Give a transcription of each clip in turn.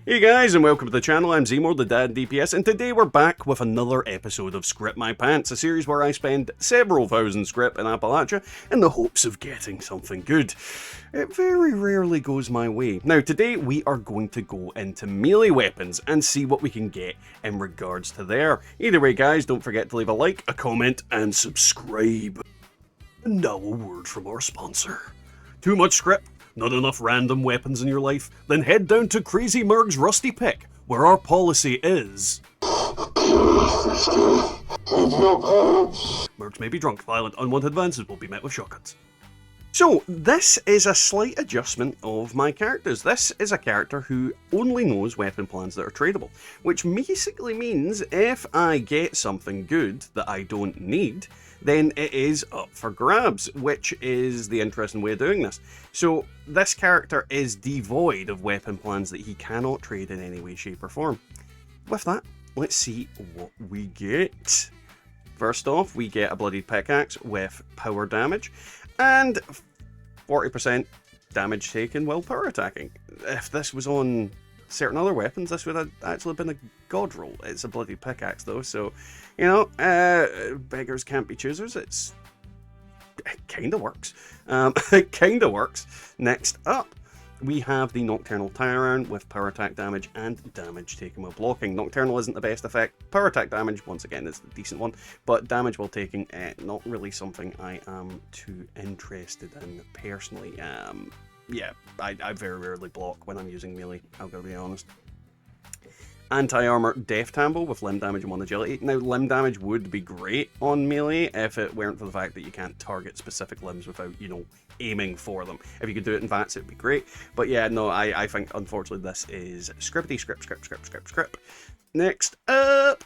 Hey guys, and welcome to the channel. I'm Zmore, the Dad DPS, and today we're back with another episode of Scrip My Pants, a series where I spend several thousand scrip in Appalachia in the hopes of getting something good. It very rarely goes my way. Now today we are going to go into melee weapons and see what we can get in regards to there. Either way guys, don't forget to leave a like, a comment, and subscribe. And now a word from our sponsor. Too much scrip? Not enough random weapons in your life? Then head down to Crazy Murg's Rusty Pick, where our policy is... Murgs may be drunk, violent, unwanted advances will be met with shotguns. So, this is a slight adjustment of my characters. This is a character who only knows weapon plans that are tradable, which basically means if I get something good that I don't need, then it is up for grabs, which is the interesting way of doing this. So, this character is devoid of weapon plans that he cannot trade in any way, shape, or form. With that, let's see what we get. First off, we get a bloodied pickaxe with power damage, and 40% damage taken while power attacking. If this was on certain other weapons, this would have actually been a god roll. It's a bloody pickaxe though, so, you know, beggars can't be choosers. It kind of works. It kind of works. Next up, we have the Nocturnal Tyrant with power attack damage and damage taken while blocking. Nocturnal isn't the best effect. Power attack damage, once again, is the decent one, but damage while taking, not really something I am too interested in personally. Yeah, I very rarely block when I'm using melee, I've got to be honest. Anti-armor Death Tambo with limb damage and 1 agility. Now, limb damage would be great on melee if it weren't for the fact that you can't target specific limbs without, you know, aiming for them. If you could do it in VATS, it would be great. But yeah, no, I think, unfortunately, this is scripty, scrip. Next up,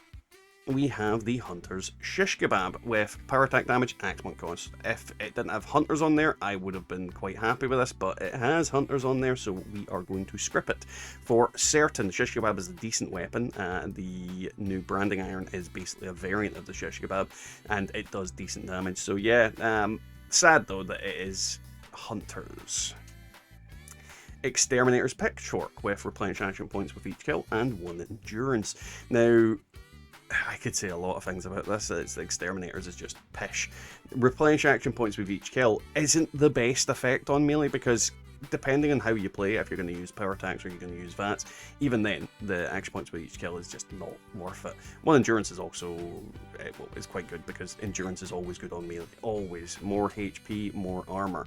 we have the Hunter's Shish Kebab with power attack damage, Axemonk cost. If it didn't have Hunters on there, I would have been quite happy with this, but it has Hunters on there, so we are going to scrip it. For certain, Shish Kebab is a decent weapon. The new Branding Iron is basically a variant of the Shish Kebab, and it does decent damage. So yeah, sad though that it is Hunters. Exterminator's Pitchfork with replenish action points with each kill and 1 endurance. Now, I could say a lot of things about this. It's the Exterminators is just pish. Replenish action points with each kill isn't the best effect on melee because depending on how you play, if you're going to use power attacks or you're going to use VATS, even then the action points with each kill is just not worth it. 1 endurance is also well, is quite good because endurance is always good on melee. Always. More HP, more armor.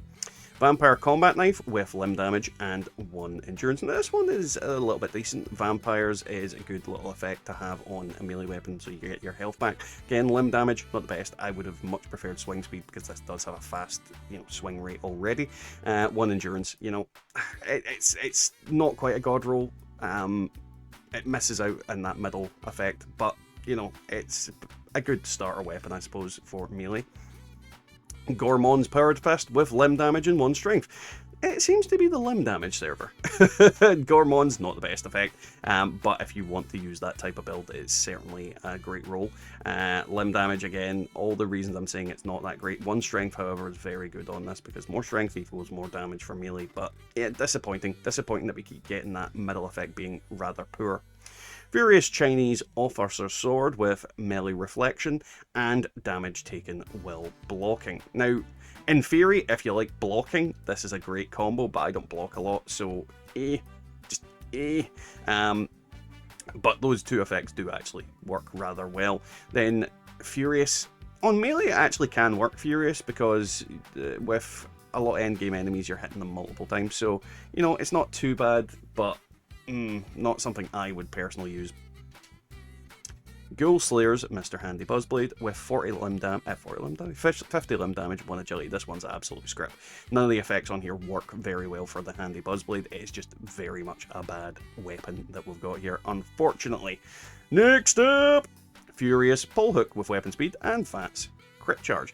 Vampire Combat Knife with limb damage and 1 endurance. Now this one is a little bit decent. Vampires is a good little effect to have on a melee weapon so you get your health back. Again, limb damage, not the best. I would have much preferred swing speed because this does have a fast, you know, swing rate already. 1 endurance, you know, it's not quite a god roll. It misses out in that middle effect, but, you know, it's a good starter weapon, I suppose, for melee. Gormon's Powered Fist with limb damage and 1 strength. It seems to be the limb damage server. Gormon's not the best effect, but if you want to use that type of build, it's certainly a great roll. Limb damage, again, all the reasons I'm saying it's not that great. 1 strength, however, is very good on this because more strength equals more damage for melee, but yeah, disappointing. Disappointing that we keep getting that middle effect being rather poor. Furious Chinese Officer Sword with melee reflection and damage taken while blocking. Now, in theory, if you like blocking, this is a great combo, but I don't block a lot, so but those 2 effects do actually work rather well. Then Furious, on melee it actually can work Furious because with a lot of endgame enemies you're hitting them multiple times, so, you know, it's not too bad, but not something I would personally use. Ghoul Slayer's Mr. Handy Buzzblade with 50 limb damage, 1 agility. This one's absolute script. None of the effects on here work very well for the Handy Buzzblade. It's just very much a bad weapon that we've got here, unfortunately. Next up, Furious Pole Hook with weapon speed and VATS crit charge.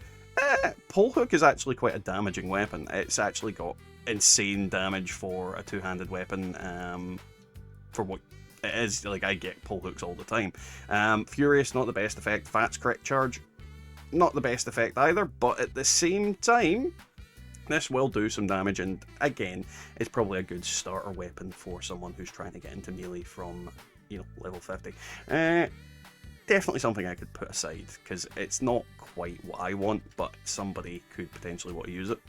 Pole Hook is actually quite a damaging weapon. It's actually got insane damage for a 2-handed weapon. For what it is, like, I get pole hooks all the time. Furious, not the best effect. VATS crit charge, not the best effect either, but at the same time, This will do some damage, and again, it's probably a good starter weapon for someone who's trying to get into melee from, you know, level 50. Definitely something I could put aside, because it's not quite what I want, but somebody could potentially want to use it.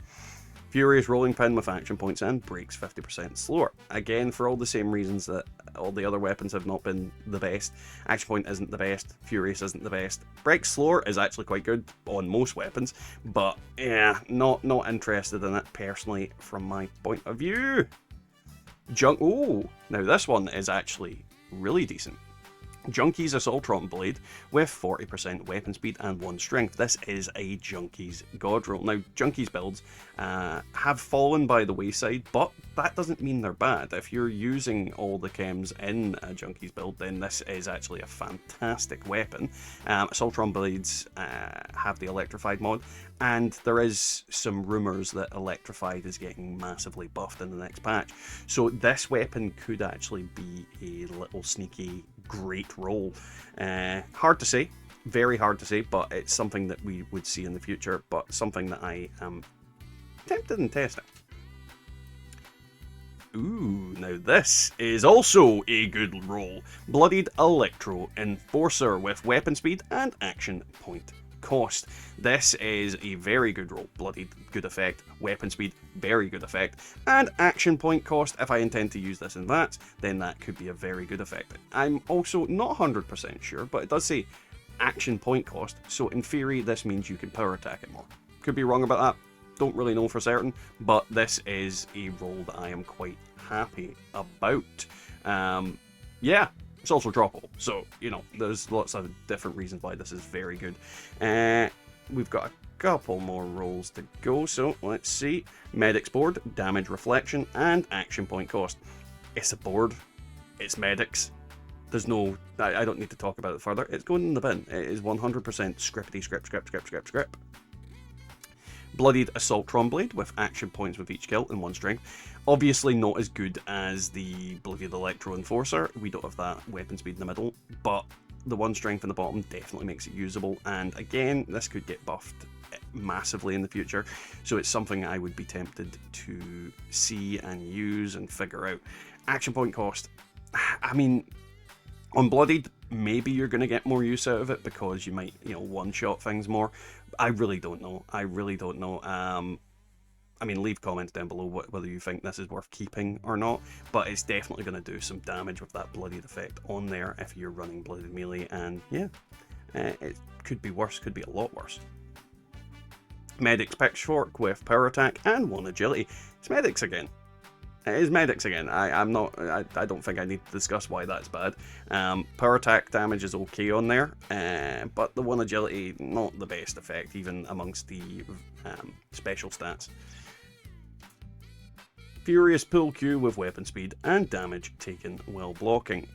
Furious Rolling Pin with action points and breaks 50% slower. Again, for all the same reasons that all the other weapons have not been the best. Action point isn't the best, Furious isn't the best. Breaks slower is actually quite good on most weapons, but yeah, not interested in it personally from my point of view. Oh, now this one is actually really decent. Junkie's Assaultron Blade with 40% weapon speed and 1 strength. This is a Junkie's god roll. Now, Junkie's builds have fallen by the wayside, but that doesn't mean they're bad. If you're using all the chems in a Junkie's build, then this is actually a fantastic weapon. Assaultron Blades have the Electrified mod, and there is some rumours that Electrified is getting massively buffed in the next patch. So this weapon could actually be a little sneaky great roll. Hard to say, very hard to say, but it's something that we would see in the future, but something that I am tempted in testing. Ooh, now this is also a good roll. Bloodied Electro Enforcer with weapon speed and action point cost. This is a very good roll. Bloodied, good effect. Weapon speed, very good effect. And action point cost, if I intend to use this in that, then that could be a very good effect. I'm also not 100% sure, but it does say action point cost, so in theory this means you can power attack it more. Could be wrong about that, don't really know for certain, but this is a roll that I am quite happy about. Yeah. It's also droppable, so, you know, there's lots of different reasons why this is very good. We've got a couple more rolls to go, so let's see. Medic's board, damage reflection, and action point cost. It's a board, it's medics. There's no, I don't need to talk about it further. It's going in the bin. It is 100% scrippity script. Bloodied Assaultron Blade with action points with each kill and 1 strength. Obviously not as good as the Bloodied Electro Enforcer. We don't have that weapon speed in the middle, but the 1 strength in the bottom definitely makes it usable. And again, this could get buffed massively in the future, so it's something I would be tempted to see and use and figure out. Action point cost. I mean, on Bloodied, maybe you're going to get more use out of it because you might, you know, one-shot things more. I really don't know. I mean, leave comments down below whether you think this is worth keeping or not, but it's definitely going to do some damage with that Bloodied effect on there if you're running Bloodied melee, and yeah, it could be worse, could be a lot worse. Medic's Pitchfork with power attack and 1 agility. It's Medics again. It is Medics again. I don't think I need to discuss why that's bad. Power attack damage is okay on there, but the 1 agility, not the best effect, even amongst the special stats. Furious Pull Q with weapon speed and damage taken while blocking.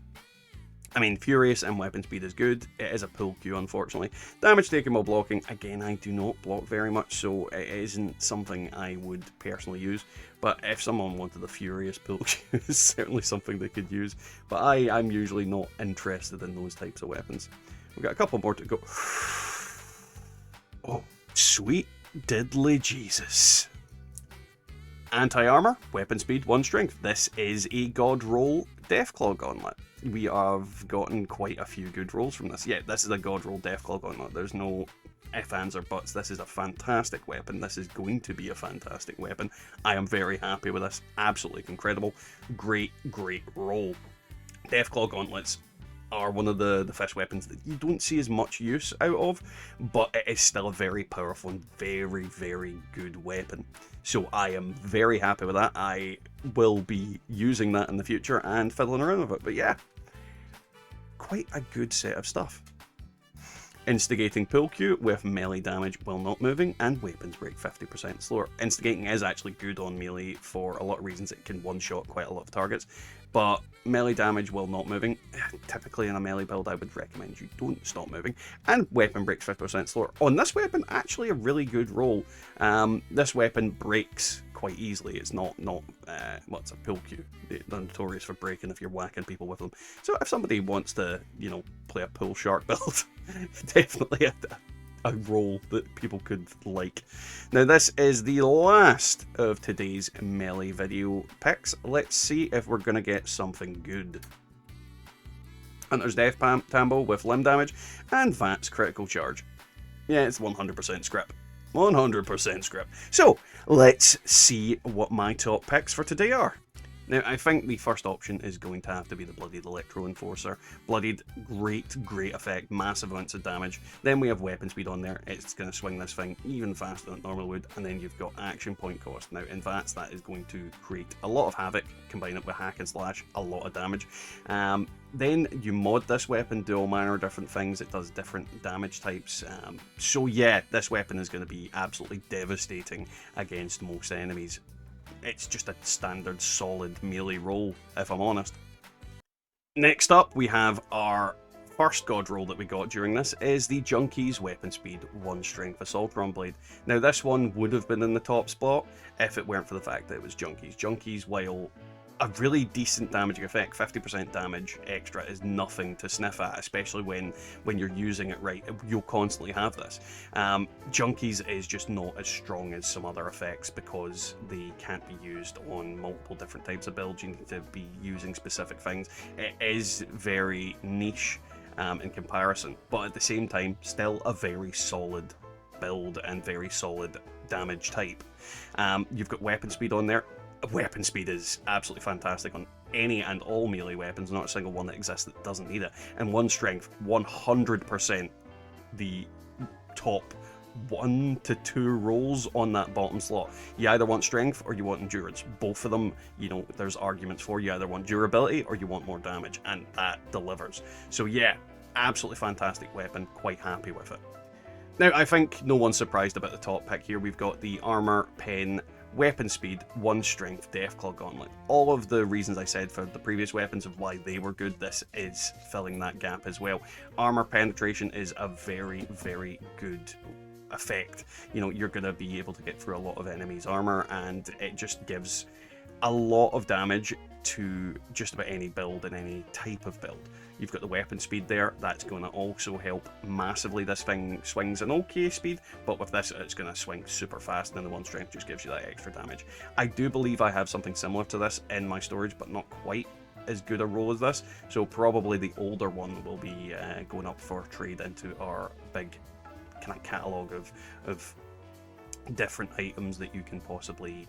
I mean, Furious and weapon speed is good. It is a pull Q, unfortunately. Damage taken while blocking. Again, I do not block very much, so it isn't something I would personally use. But if someone wanted the Furious pull Q, it's certainly something they could use. But I'm usually not interested in those types of weapons. We've got a couple more to go. Oh, sweet diddly Jesus. Anti-armor, weapon speed, 1 strength. This is a god roll Deathclaw Gauntlet. We have gotten quite a few good rolls from this. Yeah, this is a god roll Deathclaw Gauntlet. There's no ifs, ands, or buts. This is a fantastic weapon. This is going to be a fantastic weapon. I am very happy with this. Absolutely incredible. Great, great roll. Deathclaw Gauntlets are one of the fish weapons that you don't see as much use out of, but it is still a very powerful and very, very good weapon. So I am very happy with that. I will be using that in the future and fiddling around with it. But yeah, quite a good set of stuff. Instigating Pull Q with melee damage while not moving, and weapons break 50% slower. Instigating is actually good on melee for a lot of reasons. It can one-shot quite a lot of targets, but melee damage while not moving, typically in a melee build I would recommend you don't stop moving, and weapon breaks 50% slower. On this weapon, actually a really good roll. This weapon breaks quite easily. It's not what's a pull Q. They're notorious for breaking if you're whacking people with them. So if somebody wants to, you know, play a pull shark build, definitely a role that people could like. Now this is the last of today's melee video picks. Let's see if we're going to get something good. Hunter's Death Tambo with limb damage, and Vat's critical charge. Yeah, it's 100% Scrip. 100% Scrip. So, let's see what my top picks for today are. Now, I think the first option is going to have to be the Bloodied Electro Enforcer. Bloodied, great effect, massive amounts of damage. Then we have weapon speed on there. It's going to swing this thing even faster than it normally would. And then you've got action point cost. Now, in VATS, that is going to create a lot of havoc. Combine it with hack and slash, a lot of damage. Then you mod this weapon, do all manner of different things. It does different damage types. So yeah, this weapon is going to be absolutely devastating against most enemies. It's just a standard solid melee roll, if I'm honest. Next up, we have our first god roll that we got during this is the Junkie's Weapon Speed 1 Strength Assaultron Blade. Now this one would have been in the top spot if it weren't for the fact that it was Junkie's. Junkie's, while a really decent damaging effect, 50% damage extra, is nothing to sniff at, especially when you're using it right. You'll constantly have this. Junkies is just not as strong as some other effects because they can't be used on multiple different types of builds. You need to be using specific things. It is very niche in comparison, but at the same time, still a very solid build and very solid damage type. You've got weapon speed on there. Weapon speed is absolutely fantastic on any and all melee weapons, not a single one that exists that doesn't need it. And 1 strength, 100% the top 1 to 2 rolls on that bottom slot. You either want strength or you want endurance. Both of them, you know, there's arguments for. You either want durability or you want more damage, and that delivers. So yeah, absolutely fantastic weapon, quite happy with it. Now, I think no one's surprised about the top pick here. We've got the Armor Pen Weapon Speed 1 Strength Deathclaw Gauntlet. All of the reasons I said for the previous weapons of why they were good, this is filling that gap as well. Armor penetration is a very good effect. You know, you're going to be able to get through a lot of enemies' armor, and it just gives a lot of damage to just about any build and any type of build. You've got the weapon speed there, that's going to also help massively. This thing swings an okay speed, but with this it's going to swing super fast, and then the 1 strength just gives you that extra damage. I do believe I have something similar to this in my storage, but not quite as good a roll as this, so probably the older one will be going up for trade into our big kind of catalogue of different items that you can possibly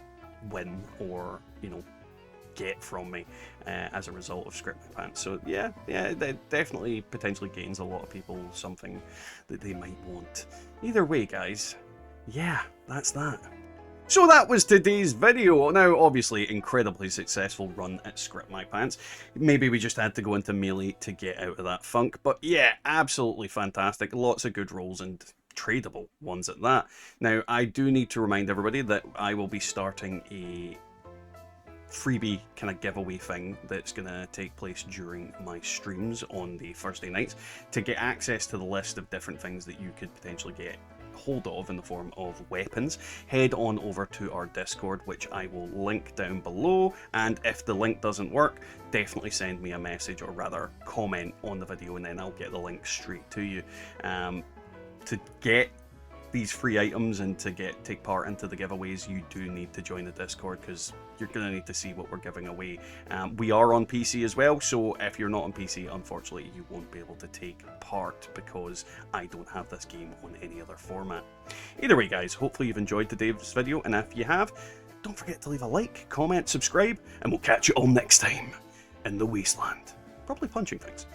win or, you know, get from me as a result of Scripting Pants. So yeah, that definitely potentially gains a lot of people something that they might want. Either way, guys, yeah, that's that. So that was today's video. Now, obviously, incredibly successful run at Script My Pants. Maybe we just had to go into melee to get out of that funk, but yeah, absolutely fantastic. Lots of good rolls and tradable ones at that. Now, I do need to remind everybody that I will be starting a freebie kind of giveaway thing that's going to take place during my streams on the Thursday nights. To get access to the list of different things that you could potentially get hold of in the form of weapons, head on over to our Discord, which I will link down below, and if the link doesn't work, definitely send me a message, or rather comment on the video, and then I'll get the link straight to you. To get these free items and to take part into the giveaways, you do need to join the Discord, because you're going to need to see what we're giving away. We are on PC as well, so if you're not on PC, unfortunately you won't be able to take part because I don't have this game on any other format. Either way, guys, hopefully you've enjoyed today's video, and if you have, don't forget to leave a like, comment, subscribe, and we'll catch you all next time in the wasteland. Probably punching things.